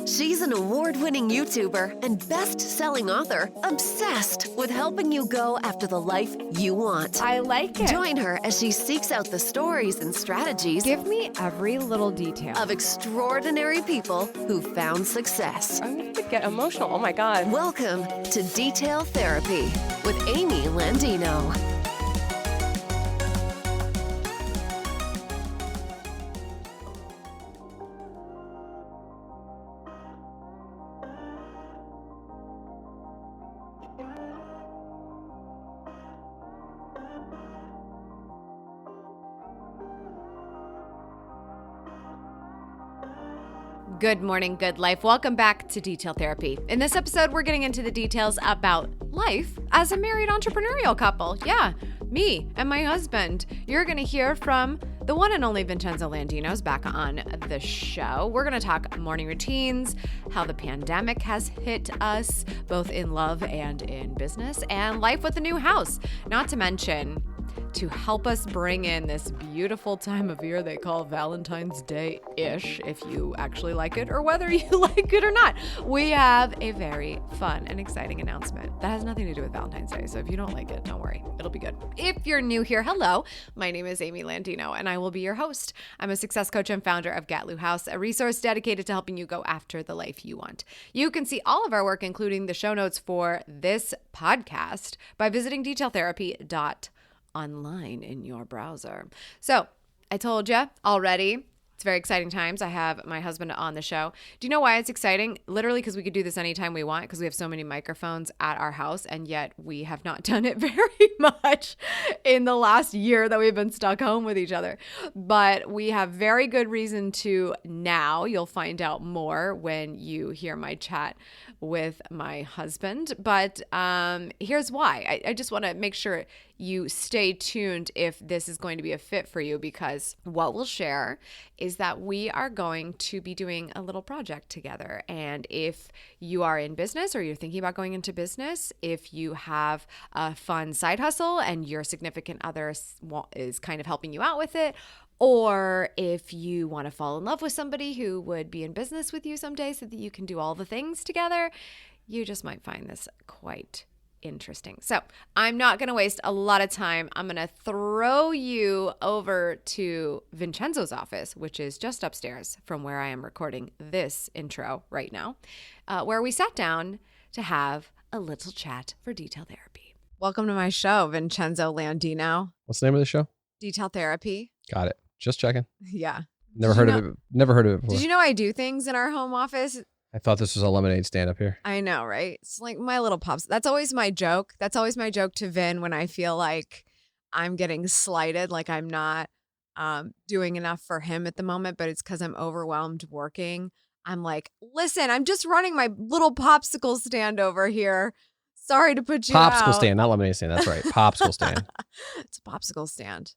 She's an award-winning YouTuber and best-selling author obsessed with helping you go after the life you want. I like it. Join her as she seeks out the stories and strategies Give me every little detail. of extraordinary people who found success. I'm going to get emotional. Oh my God. Welcome to Detail Therapy with Amy Landino. Good morning, good life. Welcome back to Detail Therapy. In this episode, we're getting into the details about life as a married entrepreneurial couple. Yeah, me and my husband. You're going to hear from the one and only Vincenzo Landino's back on the show. We're going to talk morning routines, how the pandemic has hit us, both in love and in business, and life with a new house. Not to mention, to help us bring in this beautiful time of year they call Valentine's Day-ish, if you actually like it or whether you like it or not. We have a very fun and exciting announcement that has nothing to do with Valentine's Day. So if you don't like it, don't worry. It'll be good. If you're new here, hello. My name is Amy Landino and I will be your host. I'm a success coach and founder of Gatlu House, a resource dedicated to helping you go after the life you want. You can see all of our work, including the show notes for this podcast, by visiting detailtherapy.online in your browser. So I told you already, it's very exciting times. I have my husband on the show. Do you know why it's exciting? Literally because we could do this anytime we want because we have so many microphones at our house, and yet we have not done it very much in the last year that we've been stuck home with each other. But we have very good reason to now. You'll find out more when you hear my chat with my husband. But here's why. I just want to make sure you stay tuned if this is going to be a fit for you, because what we'll share is that we are going to be doing a little project together. And if you are in business or you're thinking about going into business, if you have a fun side hustle and your significant other is kind of helping you out with it, or if you want to fall in love with somebody who would be in business with you someday so that you can do all the things together, you just might find this quite interesting. So I'm not going to waste a lot of time. I'm going to throw you over to Vincenzo's office, which is just upstairs from where I am recording this intro right now, where we sat down to have a little chat for Detail Therapy. Welcome to my show, Vincenzo Landino. What's the name of the show? Detail Therapy. Got it. Just checking. Yeah. Never heard of it. Never heard of it before. Did you know I do things in our home office? I thought this was a lemonade stand up here. I know, right? It's like my little pops. That's always my joke. That's always my joke to Vin when I feel like I'm getting slighted, like I'm not doing enough for him at the moment, but it's because I'm overwhelmed working. I'm like, listen, I'm just running my little popsicle stand over here. Sorry to put you out. Popsicle stand, not lemonade stand. That's right. Popsicle stand. It's a popsicle stand.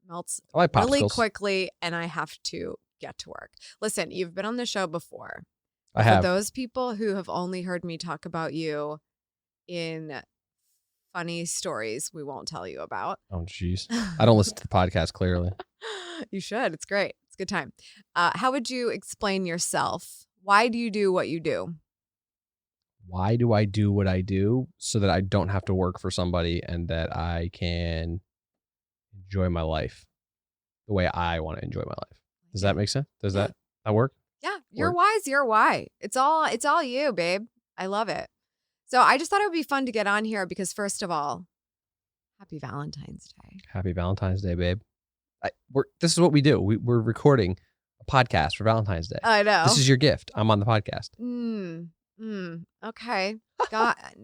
Melts I like popsicles really quickly, and I have to get to work. Listen, you've been on the show before. I have. For those people who have only heard me talk about you in funny stories we won't tell you about. Oh, jeez. I don't listen to the podcast, clearly. You should. It's great. It's a good time. How would you explain yourself? Why do you do what you do? Why do I do what I do? So that I don't have to work for somebody and that I can enjoy my life the way I want to enjoy my life. Does that make sense? Does that work? Yeah, you're wise. You're why. It's all you, babe. I love it. So I just thought it would be fun to get on here because, first of all, happy Valentine's Day. Happy Valentine's Day, babe. This is what we do. We're recording a podcast for Valentine's Day. I know. This is your gift. I'm on the podcast. Okay.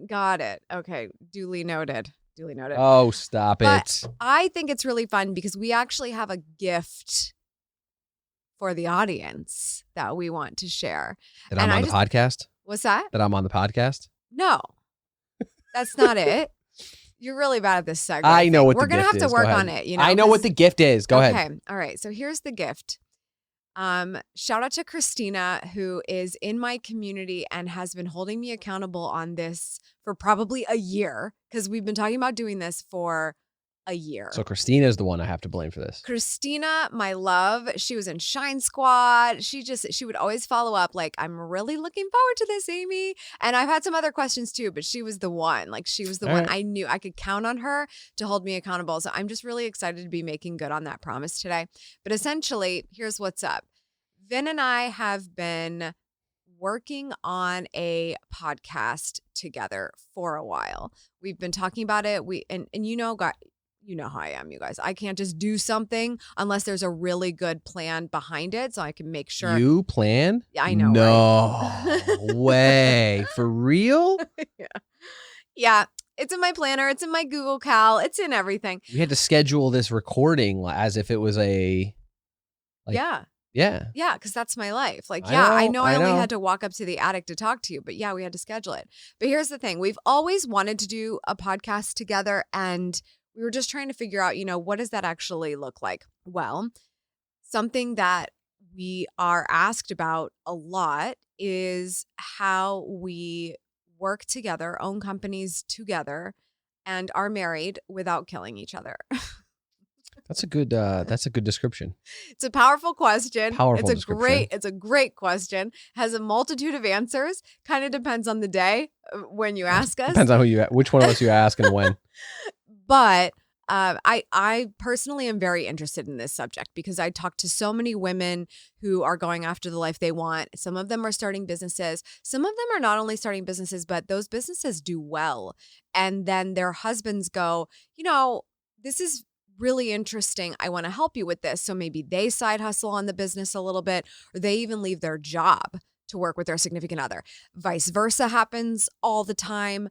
Got it. Okay. Duly noted. Oh, stop it. I think it's really fun because we actually have a gift for the audience that we want to share. That I'm on the podcast? What's that? That I'm on the podcast? No, that's not it. You're really bad at this segment. I know what the We're gift is. We're going to have to work on it. You know, I know what the gift is. Go ahead. Okay. All right. So here's the gift. Shout out to Christina, who is in my community and has been holding me accountable on this for probably a year, because we've been talking about doing this for a year. So Christina is the one I have to blame for this. Christina, my love, she was in Shine Squad. She would always follow up like, I'm really looking forward to this, Amy. And I've had some other questions too, but she was the one. Like she was the All one. right. I knew I could count on her to hold me accountable. So I'm just really excited to be making good on that promise today. But essentially, here's what's up. Vin and I have been working on a podcast together for a while. We've been talking about it. You know how I am, you guys. I can't just do something unless there's a really good plan behind it so I can make sure. You plan? Yeah, I know, No right? way. For real? Yeah. Yeah. It's in my planner. It's in my Google Cal. It's in everything. We had to schedule this recording as if it was a... Yeah. Yeah. Yeah, because that's my life. Like, I I know I only know. had to walk up to the attic to talk to you, but yeah, we had to schedule it. But here's the thing. We've always wanted to do a podcast together, and we were just trying to figure out, what does that actually look like? Well, something that we are asked about a lot is how we work together, own companies together, and are married without killing each other. That's a good description. It's a powerful question. Powerful It's description. a great question. Has a multitude of answers. Kind of depends on the day when you ask us. Depends on which one of us you ask and when. But I personally am very interested in this subject because I talk to so many women who are going after the life they want. Some of them are starting businesses. Some of them are not only starting businesses, but those businesses do well. And then their husbands go, this is really interesting. I want to help you with this. So maybe they side hustle on the business a little bit, or they even leave their job to work with their significant other. Vice versa happens all the time.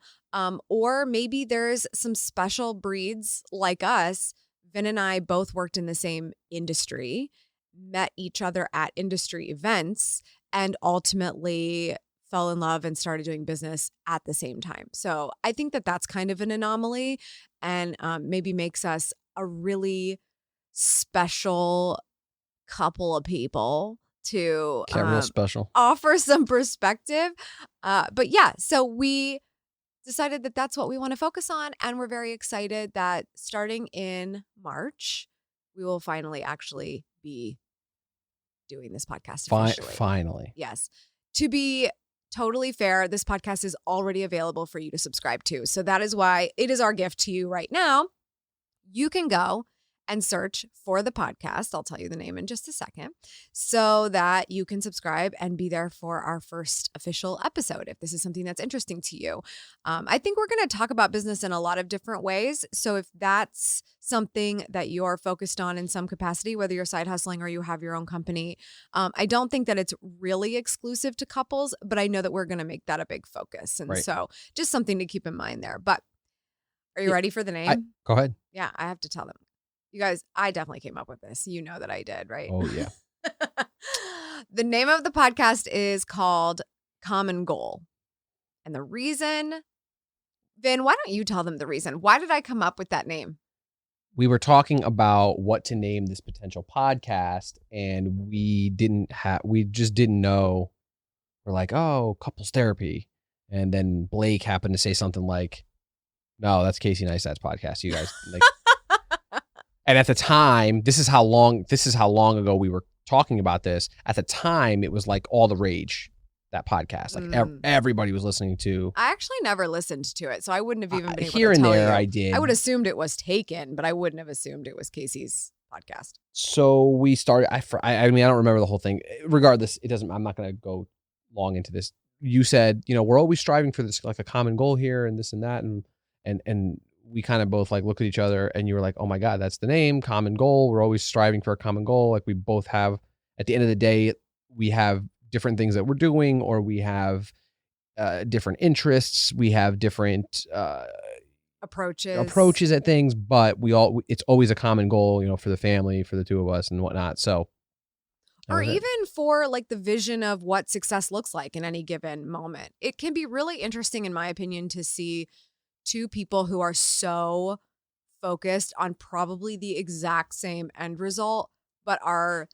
Or maybe there's some special breeds like us. Vin and I both worked in the same industry, met each other at industry events, and ultimately fell in love and started doing business at the same time. So I think that that's kind of an anomaly and maybe makes us a really special couple of people to Get real special. offer some perspective. But yeah, so we decided that that's what we want to focus on. And we're very excited that starting in March, we will finally actually be doing this podcast officially. Finally. Yes. To be totally fair, this podcast is already available for you to subscribe to. So that is why it is our gift to you right now. You can go and search for the podcast. I'll tell you the name in just a second so that you can subscribe and be there for our first official episode if this is something that's interesting to you. I think we're going to talk about business in a lot of different ways. So if that's something that you're focused on in some capacity, whether you're side hustling or you have your own company, I don't think that it's really exclusive to couples, but I know that we're going to make that a big focus. And Right. so just something to keep in mind there. But are you ready for the name? Go ahead. Yeah, I have to tell them. You guys, I definitely came up with this. You know that I did, right? Oh, yeah. The name of the podcast is called Common Goal. And the reason, Vin, why don't you tell them the reason? Why did I come up with that name? We were talking about what to name this potential podcast, and we just didn't know. We're like, oh, couples therapy. And then Blake happened to say something like, no, that's Casey Neistat's podcast. You guys like. And at the time, this is how long ago we were talking about this. At the time, it was like all the rage, that podcast. Like everybody was listening to. I actually never listened to it, so I wouldn't have even been able here to and tell there. you. I did. I would have assumed it was taken, but I wouldn't have assumed it was Casey's podcast. So we started. I mean, I don't remember the whole thing. Regardless, it doesn't. I'm not going to go long into this. You said, we're always striving for this, like a common goal here, and this and that, and we kind of both like look at each other, and you were like, oh my God, that's the name, common goal. We're always striving for a common goal. Like we both have, at the end of the day, we have different things that we're doing, or we have different interests. We have different approaches at things, but it's always a common goal, for the family, for the two of us and whatnot. So, or even for like the vision of what success looks like in any given moment. It can be really interesting, in my opinion, to see two people who are so focused on probably the exact same end result, but are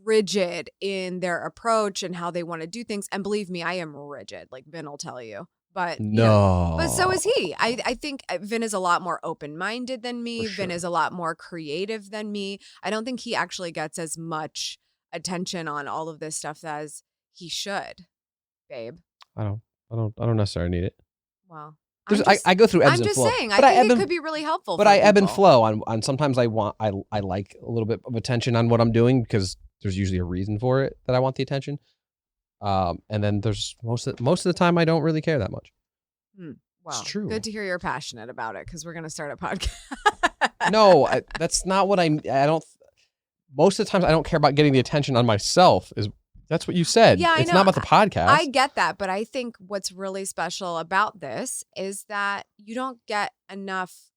rigid in their approach and how they want to do things. And believe me, I am rigid, like Vin will tell you. But No. but so is he. I think Vin is a lot more open-minded than me. For Vin sure. is a lot more creative than me. I don't think he actually gets as much attention on all of this stuff as he should, babe. I don't necessarily need it. Well, I go through ebbs I'm and just flow. saying, but I think ebb it and- could be really helpful But for I ebb and people. flow on sometimes I like a little bit of attention on what I'm doing because there's usually a reason for it that I want the attention. And then there's most of the time I don't really care that much. Well, true. good to hear you're passionate about it because we're going to start a podcast. No, that's not what I don't. Most of the times I don't care about getting the attention on myself. That's what you said. Yeah, I it's know. not about the podcast. I get that, but I think what's really special about this is that you don't get enough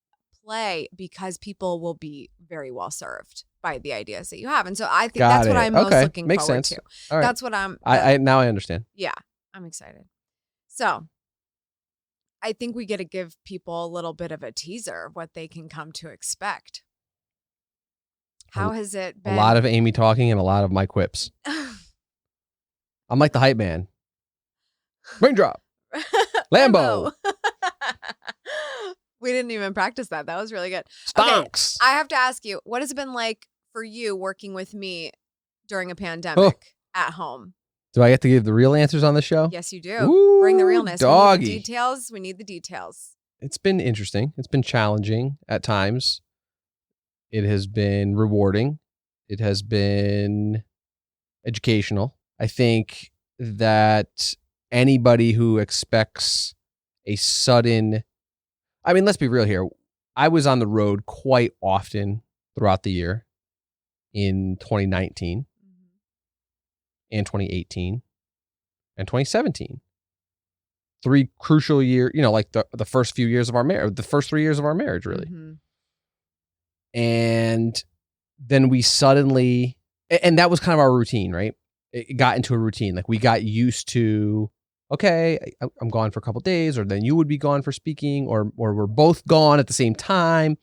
play because people will be very well served by the ideas that you have. And so I think that's what I'm most looking Makes forward sense. to. All right. That's what I now I understand. Yeah, I'm excited. So I think we get to give people a little bit of a teaser of what they can come to expect. How has it been? A lot of Amy talking and a lot of my quips. I'm like the hype man. Raindrop. Lambo. We didn't even practice that. That was really good. Stonks. Okay, I have to ask you, what has it been like for you working with me during a pandemic at home? Do I get to give the real answers on the show? Yes, you do. Ooh, Bring the realness. doggy. We need the details. We need the details. It's been interesting. It's been challenging at times. It has been rewarding. It has been educational. I think that anybody who expects a sudden, I mean, let's be real here. I was on the road quite often throughout the year in 2019 and 2018 and 2017. 3 crucial years, like the first few years of our marriage, the first 3 years of our marriage, really. Mm-hmm. And then we suddenly, and that was kind of our routine, right? It got into a routine. Like we got used to, okay, I'm gone for a couple days, or then you would be gone for speaking, or we're both gone at the same time.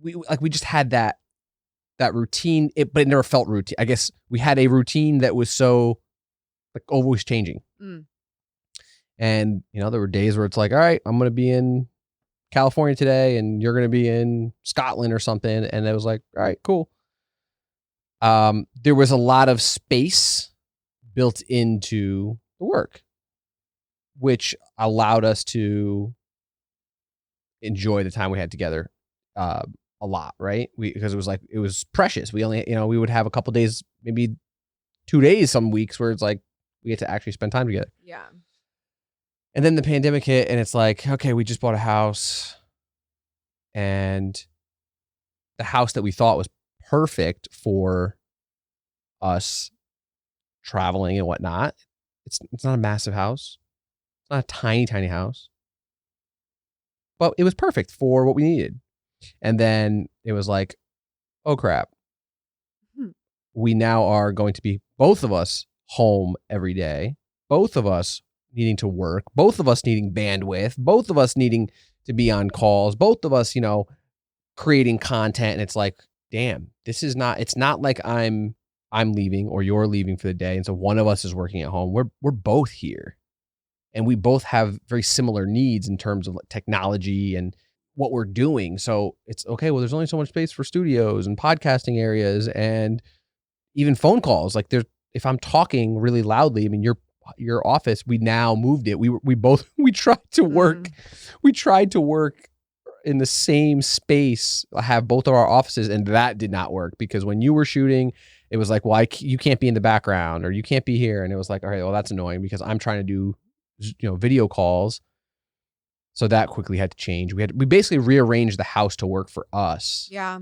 We just had that routine, but it never felt routine. I guess we had a routine that was so like always changing. And there were days where it's like, all right, I'm going to be in California today and you're going to be in Scotland or something. And it was like, all right, cool. There was a lot of space built into the work, which allowed us to enjoy the time we had together a lot, right? Because it was precious. We only, we would have a couple days, maybe 2 days, some weeks where it's like we get to actually spend time together. Yeah. And then the pandemic hit and it's like, okay, we just bought a house and the house that we thought was perfect for us traveling and whatnot. It's not a massive house. It's not a tiny, tiny house, but it was perfect for what we needed. And then it was like, oh crap. We now are going to be both of us home every day, both of us needing to work, both of us needing bandwidth, both of us needing to be on calls, both of us, creating content. And it's like, damn, it's not like I'm leaving or you're leaving for the day. And so one of us is working at home. We're both here and we both have very similar needs in terms of technology and what we're doing. So it's okay. Well, there's only so much space for studios and podcasting areas and even phone calls. Like if I'm talking really loudly, I mean, your office, we now moved it. We tried to work. We tried to work in the same space, have both of our offices, and that did not work because when you were shooting, it was like, well, you can't be in the background or you can't be here. And it was like, all right, well, that's annoying because I'm trying to do, video calls. So that quickly had to change. We basically rearranged the house to work for us. Yeah.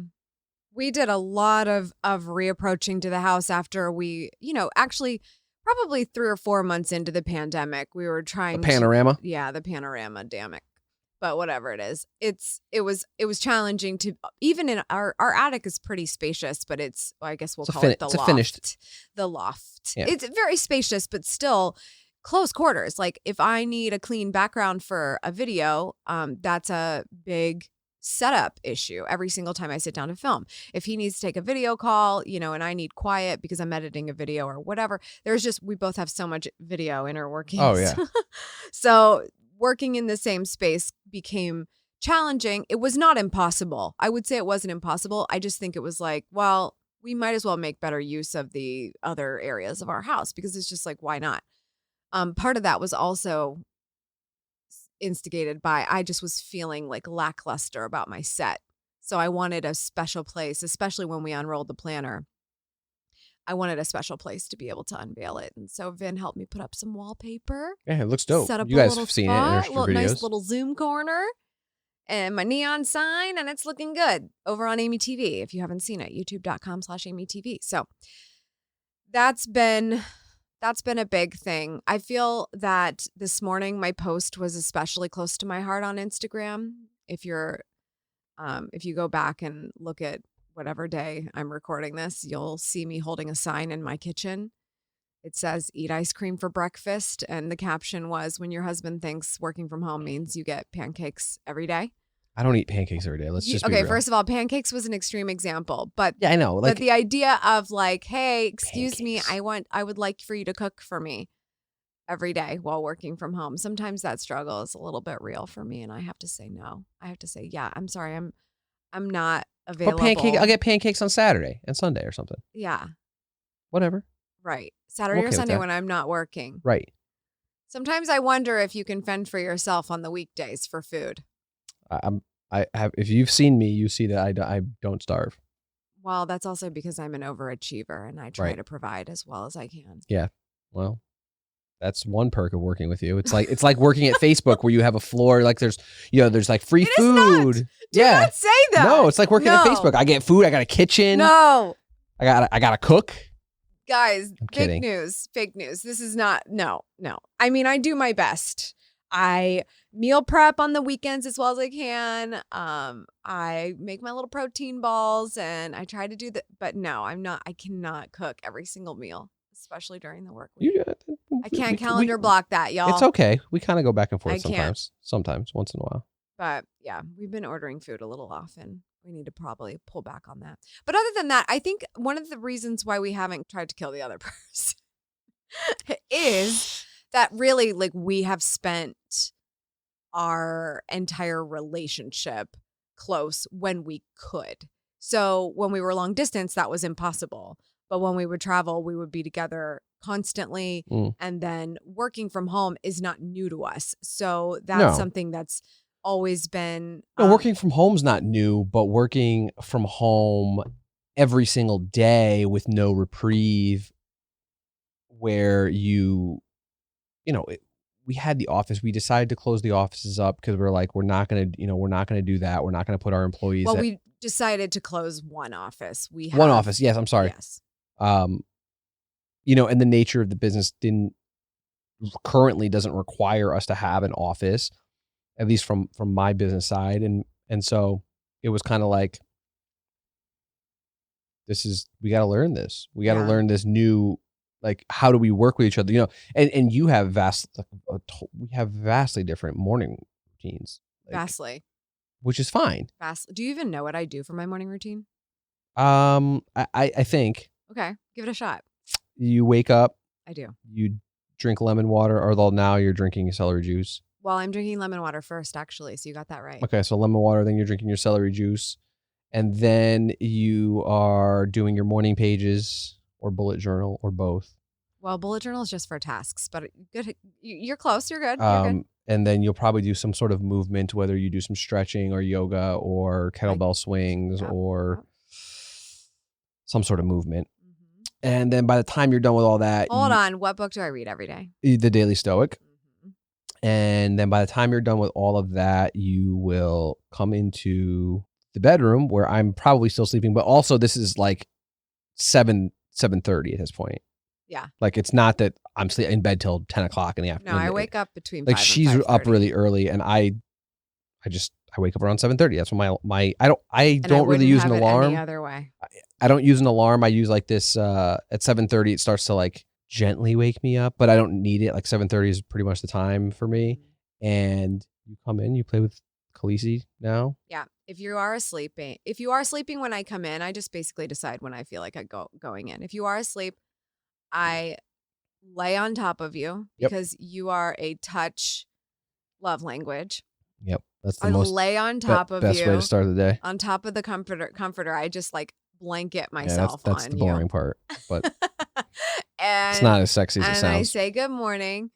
We did a lot of reapproaching to the house after we, actually probably 3 or 4 months into the pandemic, we were trying The panorama? The panorama, damn it. But whatever it is, it was challenging to, even in our attic is pretty spacious, but I guess we'll call it the loft. Finished. The loft. Yeah. It's very spacious, but still close quarters. Like if I need a clean background for a video, that's a big setup issue every single time I sit down to film. If he needs to take a video call, and I need quiet because I'm editing a video or whatever, we both have so much video inner workings. Oh, yeah. So working in the same space became challenging. It was not impossible. I would say it wasn't impossible. I just think it was like, well, we might as well make better use of the other areas of our house because it's just like, why not? Part of that was also instigated by I just was feeling like lackluster about my set. So I wanted a special place, especially when we unrolled the planner. I wanted a special place to be able to unveil it. And so Vin helped me put up some wallpaper. Yeah, it looks dope. Set up You a guys little have seen spot, it in our videos. nice little Zoom corner and my neon sign, and it's looking good over on Amy TV. If you haven't seen it, youtube.com/Amy TV. So that's been a big thing. I feel that this morning my post was especially close to my heart on Instagram. If you go back and look at whatever day I'm recording this, you'll see me holding a sign in my kitchen. It says, "Eat ice cream for breakfast." And the caption was, "When your husband thinks working from home means you get pancakes every day." I don't eat pancakes every day. Let's just be okay, real. first of all, pancakes was an extreme example, but yeah, I know. but the idea of like, hey, excuse me, pancakes. I would like for you to cook for me every day while working from home. Sometimes that struggle is a little bit real for me, and I have to say no. I have to say, yeah, I'm sorry, I'm not available. But I'll get pancakes on Saturday and Sunday or something. Yeah. Whatever. Right. Saturday okay or with Sunday that. when I'm not working. Right. Sometimes I wonder if you can fend for yourself on the weekdays for food. I have. If you've seen me, you see that I don't starve. Well, that's also because I'm an overachiever and I try Right. to provide as well as I can. Yeah. Well, that's one perk of working with you. It's like working at Facebook where you have a floor. Like there's like free It is food. not. Do not say that. No, it's like working at Facebook. I get food. I got a kitchen. No. I got to cook. Guys, I'm kidding. Fake news. This is not, no. I mean, I do my best. I meal prep on the weekends as well as I can. I make my little protein balls and I try to do that. But no, I cannot cook every single meal, especially during the work week. I can't calendar block that, y'all. It's okay. We kind of go back and forth I can't. sometimes, once in a while. But yeah, we've been ordering food a little often. We need to probably pull back on that. But other than that, I think one of the reasons why we haven't tried to kill the other person is that really like we have spent our entire relationship close when we could. So when we were long distance, that was impossible. But when we would travel, we would be together constantly. And then working from home is not new to us. So that's something that's always been. No, working from home's not new, but working from home every single day with no reprieve where we had the office. We decided to close the offices up because we're like, we're not going to do that. We're not going to put our employees. Well, we decided to close one office. One office. Yes. I'm sorry. Yes. And the nature of the business currently doesn't require us to have an office, at least from my business side. And so it was kind of like, we got to learn this. We got to learn this new, like, how do we work with each other? And you have we have vastly different morning routines. Vastly. Which is fine. Vastly. Do you even know what I do for my morning routine? I think. Okay. Give it a shot. You wake up. I do. You drink lemon water, or now you're drinking celery juice. Well, I'm drinking lemon water first, actually. So you got that right. Okay. So lemon water, then you're drinking your celery juice. And then you are doing your morning pages or bullet journal or both. Well, bullet journal is just for tasks, but good. You're close. You're good. You're good. And then you'll probably do some sort of movement, whether you do some stretching or yoga or kettlebell swings or some sort of movement. Mm-hmm. And then by the time you're done with all that. Hold on. What book do I read every day? The Daily Stoic. Mm-hmm. And then by the time you're done with all of that, you will come into the bedroom where I'm probably still sleeping, but also this is like 7:30 at this point. Yeah. Like it's not that I'm in bed till 10 o'clock in the afternoon. No, I wake up between like 5 she's and up really early, and I wake up around 7:30. That's when I don't really use an alarm. Any other way. I don't use an alarm. I use like this at 7:30. It starts to like gently wake me up, but I don't need it. Like 7:30 is pretty much the time for me. And you come in, you play with Khaleesi now. Yeah. If you are sleeping when I come in, I just basically decide when I feel like going in. If you are asleep, I lay on top of you Yep. because you are a touch love language. Yep. That's the I most lay on top of best you. way to start the day. On top of the comforter. I just like blanket Yeah, myself that's on the you. boring part, but and it's not as sexy as it and I sounds. say good morning,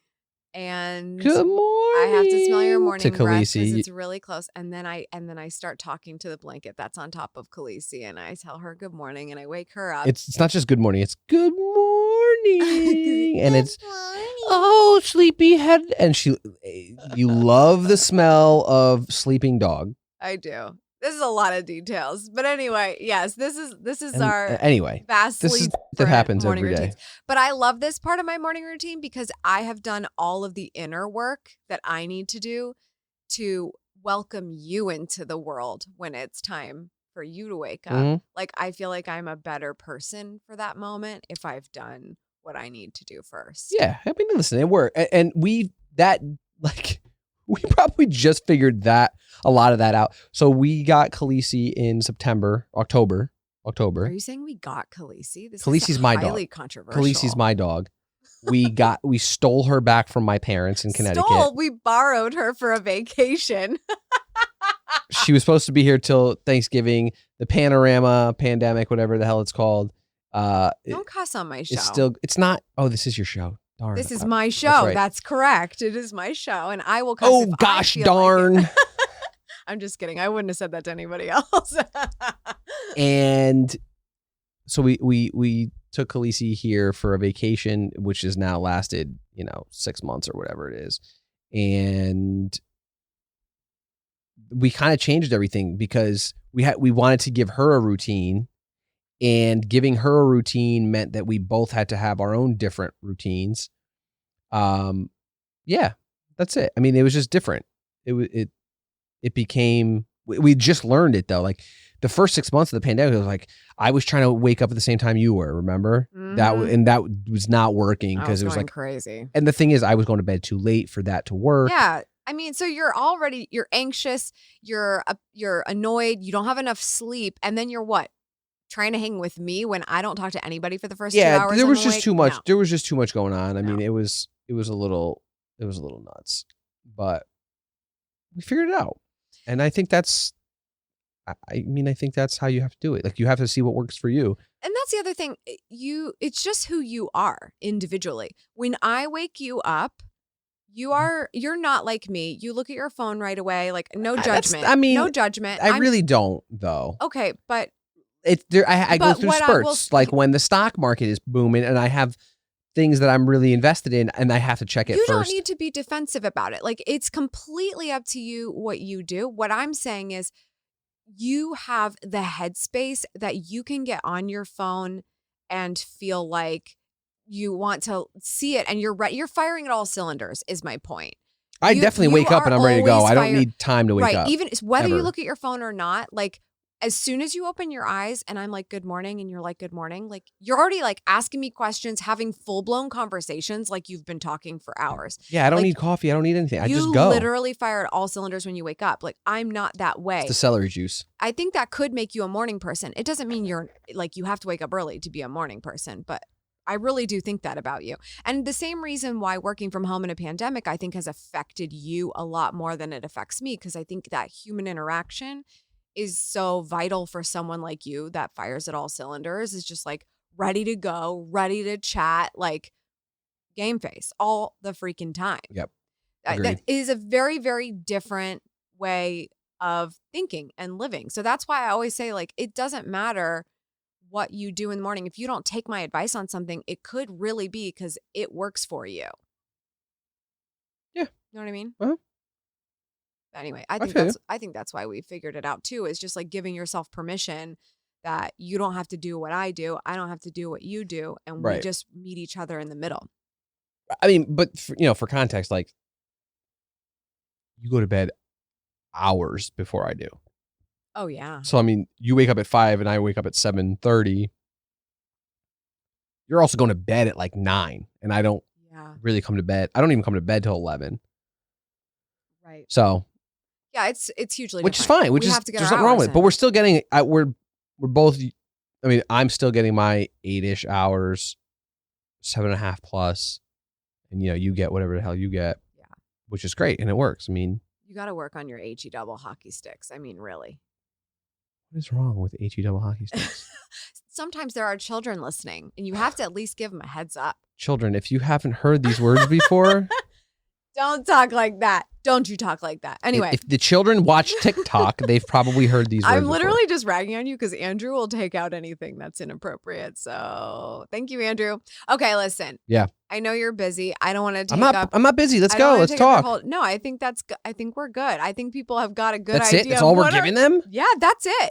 and Good morning. I have to smell your morning to breath because Khaleesi. it's really close. And then I start talking to the blanket that's on top of Khaleesi, and I tell her good morning, and I wake her up. It's not just good morning. It's good morning, and it's morning. oh sleepyhead, and you love the smell of sleeping dog. I do. This is a lot of details, but anyway, yes, this is our anyway. vastly This is that different happens morning every day. routines. But I love this part of my morning routine because I have done all of the inner work that I need to do to welcome you into the world when it's time for you to wake up. Mhm. Like, I feel like I'm a better person for that moment if I've done what I need to do first. Yeah, I mean, listen, it worked, and we probably just figured a lot of that out. So we got Khaleesi in October. Are you saying we got Khaleesi? This Khaleesi's is my highly dog. controversial. Khaleesi's my dog. We stole her back from my parents in Connecticut. We borrowed her for a vacation. She was supposed to be here till Thanksgiving. The pandemic, whatever the hell it's called. Don't cuss on my show. It's not. Oh, this is your show. Darn. This is my show. right. That's correct. It is my show, and I will cuss. Oh if I gosh feel darn. Like it. I'm just kidding. I wouldn't have said that to anybody else. And so we took Khaleesi here for a vacation, which has now lasted 6 months or whatever it is, and we kind of changed everything because we wanted to give her a routine, and giving her a routine meant that we both had to have our own different routines. Yeah, that's it. I mean, it was just different. It became, we just learned it though. Like the first 6 months of the pandemic, it was like, I was trying to wake up at the same time you were, remember? Mhm. That was not working because it was going like crazy. And the thing is, I was going to bed too late for that to work. Yeah. I mean, so you're anxious, you're annoyed, you don't have enough sleep, and then you're what? Trying to hang with me when I don't talk to anybody for the first 2 hours. There was I'm just awake? too much. No. There was just too much going on. I No. mean, it was a little nuts, but we figured it out. And I think that's how you have to do it. Like you have to see what works for you. And that's the other thing. It's just who you are individually. When I wake you up, you're not like me. You look at your phone right away, like no judgment. No judgment. I really don't though. Okay, but I go through spurts, like when the stock market is booming and I have things that I'm really invested in and I have to check it first. You don't need to be defensive about it. Like it's completely up to you what you do. What I'm saying is you have the headspace that you can get on your phone and feel like you want to see it and you're firing at all cylinders is my point. I definitely wake up and I'm ready to go. I don't need time to wake up. Even whether you ever. look at your phone or not, like as soon as you open your eyes and I'm like, good morning, and you're like, good morning, like you're already like asking me questions, having full-blown conversations like you've been talking for hours. Yeah, I don't need coffee. I don't need anything. I just go. You literally fire at all cylinders when you wake up. Like I'm not that way. It's the celery juice. I think that could make you a morning person. It doesn't mean you're like you have to wake up early to be a morning person, but I really do think that about you. And the same reason why working from home in a pandemic, I think has affected you a lot more than it affects me, because I think that human interaction is so vital for someone like you that fires at all cylinders, is just like ready to go, ready to chat, like game face all the freaking time. Yep. That is a very, very different way of thinking and living. So that's why I always say, like, it doesn't matter what you do in the morning. If you don't take my advice on something, it could really be because it works for you. Yeah. You know what I mean? Uh-huh. Anyway, I think that's why we figured it out too, is just like giving yourself permission that you don't have to do what I do. I don't have to do what you do. And we just meet each other in the middle. I mean, but for context, like you go to bed hours before I do. Oh yeah. So I mean, you wake up at 5 and I wake up at 7:30. You're also going to bed at like 9, and I don't really come to bed. I don't even come to bed till 11. Right. So Yeah, it's hugely which is different. fine. Which We is have to get there's our nothing wrong hours with it. in. But we're still getting. We're both. I mean, I'm still getting my 8-ish hours, 7.5 plus, and you get whatever the hell you get. Yeah. Which is great and it works. I mean, You got to work on your HE double hockey sticks. I mean, really. what is wrong with HE double hockey sticks? Sometimes there are children listening, and you have to at least give them a heads up. Children, if you haven't heard these words before, Don't talk like that. Don't you talk like that. Anyway. if the children watch TikTok, they've probably heard these words I'm before. literally just ragging on you because Andrew will take out anything that's inappropriate. So thank you, Andrew. Okay, listen. Yeah. I know you're busy. I don't want to take I'm not busy. Let's I don't go. wanna Let's take up your talk. whole- no, I think I think we're good. I think people have got a good That's idea. it? That's of all we're what our- giving them? Yeah, that's it.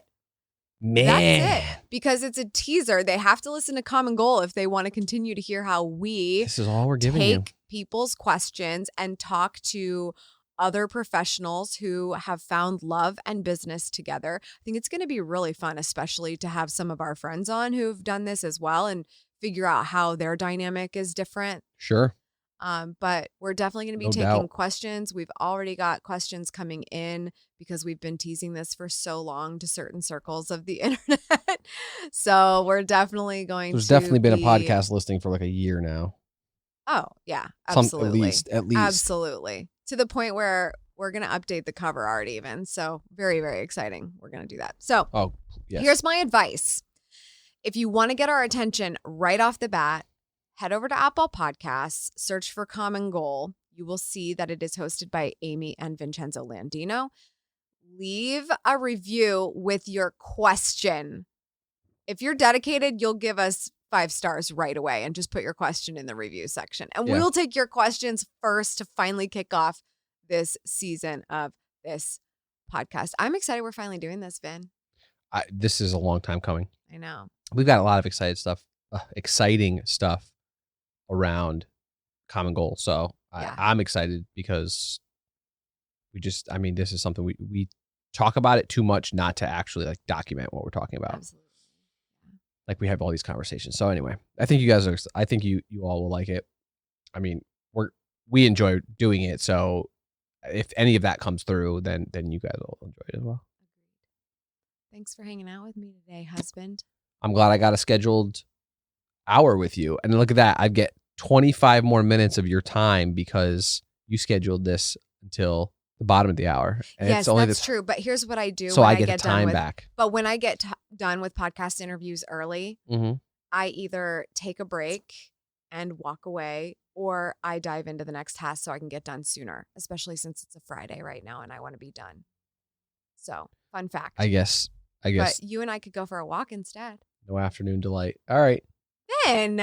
Man. That's it. Because it's a teaser. They have to listen to Common Goal if they want to continue to hear how we This is all we're giving you. take people's questions and talk to other professionals who have found love and business together. I think it's going to be really fun, especially to have some of our friends on who've done this as well and figure out how their dynamic is different. Sure. But we're definitely going to be No taking doubt. questions. We've already got questions coming in because we've been teasing this for so long to certain circles of the internet. So we're definitely going There's to definitely been a be- podcast listing for like a year now. Oh, yeah, At absolutely. least. Absolutely. To the point where we're going to update the cover art even. So very, very exciting. We're going to do that. So Oh, yes. here's my advice. If you want to get our attention right off the bat, head over to Apple Podcasts, search for Common Goal. You will see that it is hosted by Amy and Vincenzo Landino. Leave a review with your question. If you're dedicated, you'll give us 5 stars right away and just put your question in the review section. And Yeah. we'll take your questions first to finally kick off this season of this podcast. I'm excited we're finally doing this, Vin. This is a long time coming. I know. We've got a lot of exciting stuff around Common Goal. So Yeah. I'm excited because this is something we talk about it too much not to actually like document what we're talking about. Absolutely. Like we have all these conversations. So anyway, I think you all will like it. I mean, we enjoy doing it. So if any of that comes through, then you guys will enjoy it as well. Thanks for hanging out with me today, husband. I'm glad I got a scheduled hour with you. And look at that. I'd get 25 more minutes of your time because you scheduled this until the bottom of the hour. And Yes, it's only that's true. But here's what I do So when I I get get the done time with. back. But when I get done with podcast interviews early, Mm-hmm. I either take a break and walk away, or I dive into the next task so I can get done sooner. Especially since it's a Friday right now and I want to be done. So, fun fact. I guess But you and I could go for a walk instead. no afternoon delight. All right. Then,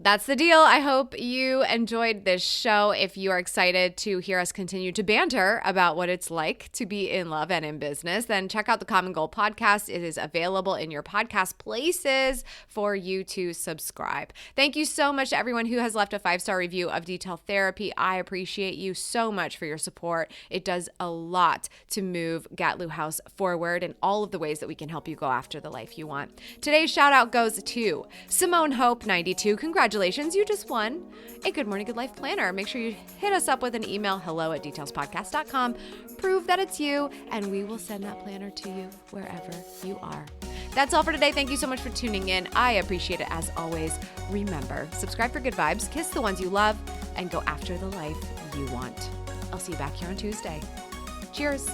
that's the deal. I hope you enjoyed this show. If you are excited to hear us continue to banter about what it's like to be in love and in business, then check out the Common Goal podcast. It is available in your podcast places for you to subscribe. Thank you so much to everyone who has left a 5-star review of Detail Therapy. I appreciate you so much for your support. It does a lot to move Gatlu House forward in all of the ways that we can help you go after the life you want. Today's shout out goes to Simone Hope 92. Congratulations, you just won a Good Morning Good Life planner. Make sure you hit us up with an email, hello@detailspodcast.com. Prove that it's you, and we will send that planner to you wherever you are. That's all for today. Thank you so much for tuning in. I appreciate it as always. Remember, subscribe for good vibes, kiss the ones you love, and go after the life you want. I'll see you back here on Tuesday. Cheers.